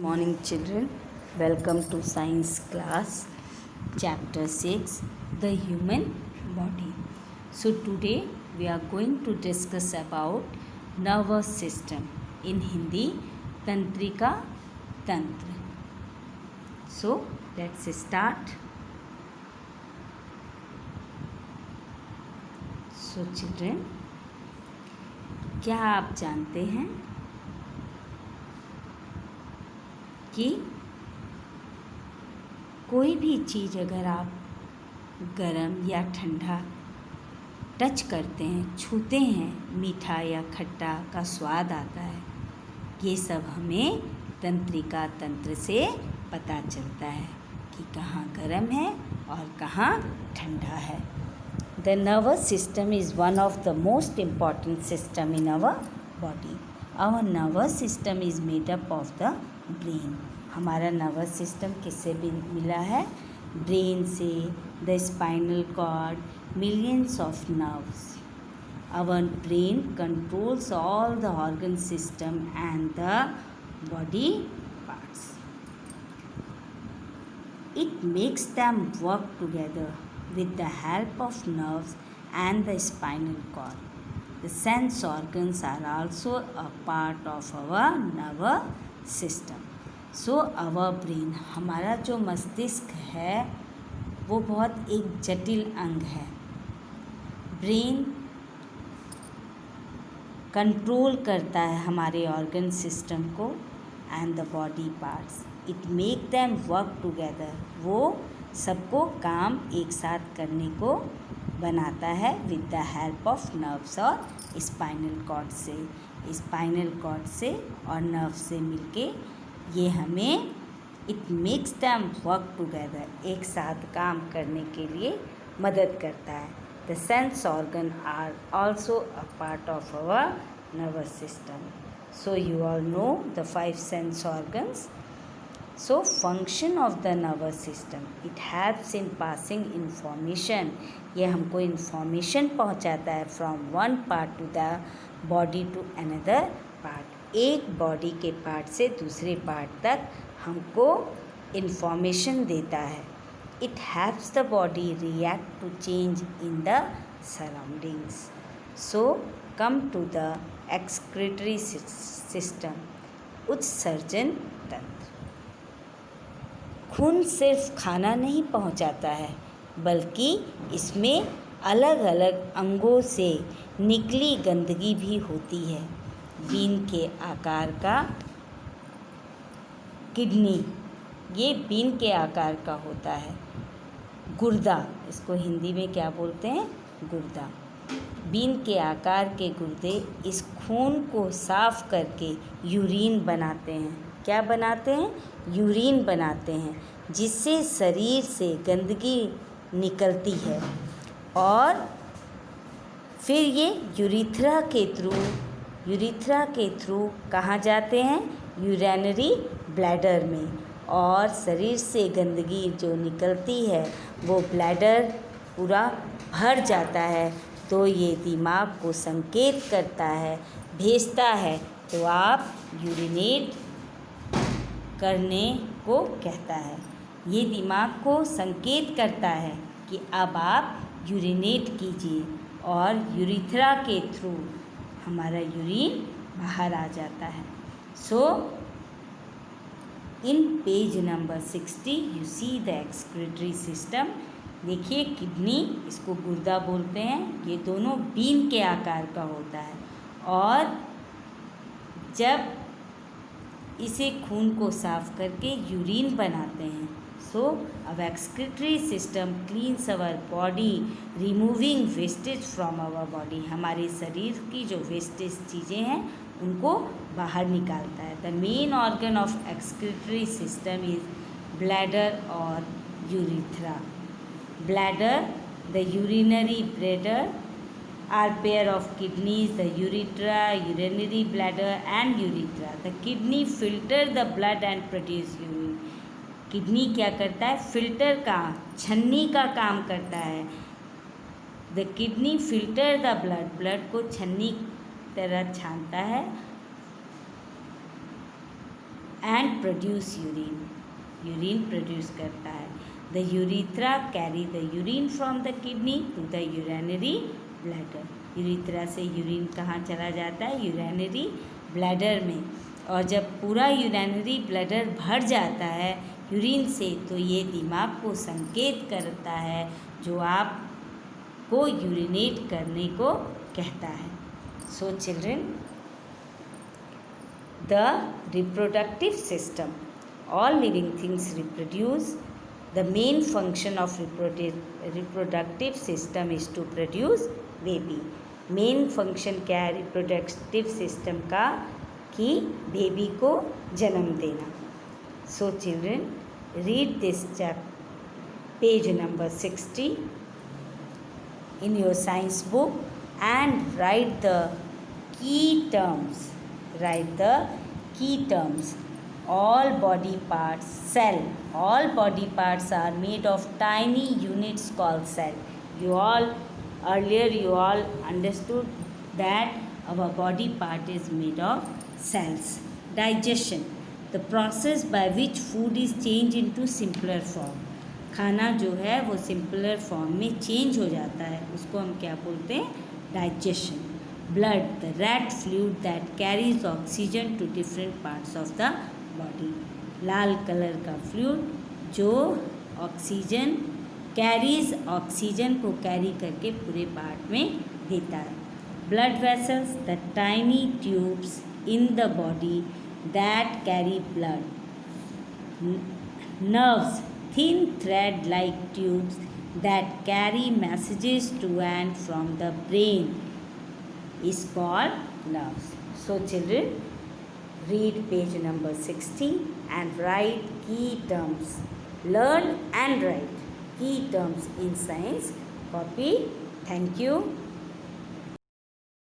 Morning children, welcome to science class chapter 6, the human body. So today we are going to discuss about nervous system, in Hindi tantrika tantra. So let's start. So children, क्या आप जानते हैं कि कोई भी चीज़ अगर आप गरम या ठंडा टच करते हैं, छूते हैं, मीठा या खट्टा का स्वाद आता है। ये सब हमें तंत्रिका तंत्र से पता चलता है कि कहाँ गरम है और कहाँ ठंडा है। The nervous system is one of the most important system in our body. Our nervous system is made up of the brain. हमारा नर्वस सिस्टम किससे मिला है? ब्रेन से, the spinal cord, millions of nerves. Our brain controls all the organ system and the body parts. It makes them work together with the help of nerves and the spinal cord. The sense organs are also a part of our nervous system. So our brain, हमारा जो मस्तिष्क है वो बहुत एक जटिल अंग है। ब्रेन कंट्रोल करता है हमारे ऑर्गन सिस्टम को and the body parts. It make them work together. वो सबको काम एक साथ करने को बनाता है with the help of nerves और स्पाइनल कॉर्ड से. स्पाइनल कॉर्ड से और नर्व से मिलके ये हमें it makes them work together, एक साथ काम करने के लिए मदद करता है. The sense organ are also a part of our nervous system. So you all know the 5 sense organs. So function of the nervous system, it helps in passing information. ये हमको information पहुंचाता है from one part to the body to another part. एक body के part से दूसरे part तक हमको information देता है. It helps the body react to change in the surroundings. So come to the excretory system, उत्सर्जन तंत्र. खून सिर्फ खाना नहीं पहुंचाता है, बल्कि इसमें अलग अलग अंगों से निकली गंदगी भी होती है. बीन के आकार का किडनी, ये बीन के आकार का होता है. गुर्दा, इसको हिंदी में क्या बोलते हैं? गुर्दा. बीन के आकार के गुर्दे इस खून को साफ करके यूरिन बनाते हैं. क्या बनाते हैं? यूरिन बनाते हैं, जिससे शरीर से गंदगी निकलती है और फिर ये यूरिथ्रा के थ्रू कहाँ जाते हैं? यूरिनरी ब्लैडर में. और शरीर से गंदगी जो निकलती है वो ब्लैडर पूरा भर जाता है, तो ये दिमाग को संकेत करता है, भेजता है, तो आप यूरिनेट करने को कहता है. ये दिमाग को संकेत करता है कि अब आप यूरिनेट कीजिए और यूरिथ्रा के थ्रू हमारा यूरिन बाहर आ जाता है. So in page number 60 you see the excretory system. देखिए किडनी, इसको गुर्दा बोलते हैं, ये दोनों बीन के आकार का होता है और जब इसे खून को साफ करके यूरिन बनाते हैं. सो अब excretory system cleans our body, removing wastage from our body. हमारे शरीर की जो वेस्टेज चीज़ें हैं उनको बाहर निकालता है. The main organ of excretory system is bladder और urethra. Bladder, the urinary bladder are pair of kidneys, the urethra, urinary bladder and urethra. The kidney filter the blood and produce urine. Kidney क्या करता है? Filter का, छन्नी का काम करता है. The kidney filter the blood, blood को छन्नी तरह छानता है and produce urine, urine produce करता है। The urethra carry the urine from the kidney to the urinary bladder, urethra से यूरिन कहाँ चला जाता है, यूरिनरी ब्लैडर में। और जब पूरा यूरिनरी ब्लैडर भर जाता है यूरिन से, तो ये दिमाग को संकेत करता है जो आपको यूरिनेट करने को कहता है। So children, the reproductive system, all living things reproduce. The main function of reproductive system is to produce baby. Main function क्या है रिप्रोडक्टिव सिस्टम का, कि बेबी को जन्म देना। So children, read this page number 60 in your science book and write the key terms. Write the key terms. All body parts, cell, all body parts are made of tiny units called cell. Earlier you all understood that our body part is made of cells. Digestion, the process by which food is changed into simpler form. खाना जो है वो simpler form में change हो जाता है, उसको हम क्या बोलते हैं, digestion. Blood, the red fluid that carries oxygen to different parts of the body, लाल कलर का फ्लूइड जो ऑक्सीजन कैरीज, ऑक्सीजन को कैरी करके पूरे पार्ट में देता है। Blood vessels, the tiny tubes in the body that carry blood. Nerves, thin thread-like tubes that carry messages to and from the brain is called nerves. So children, read page number 60 and write key terms. Learn and write key terms in science. Copy. Thank you.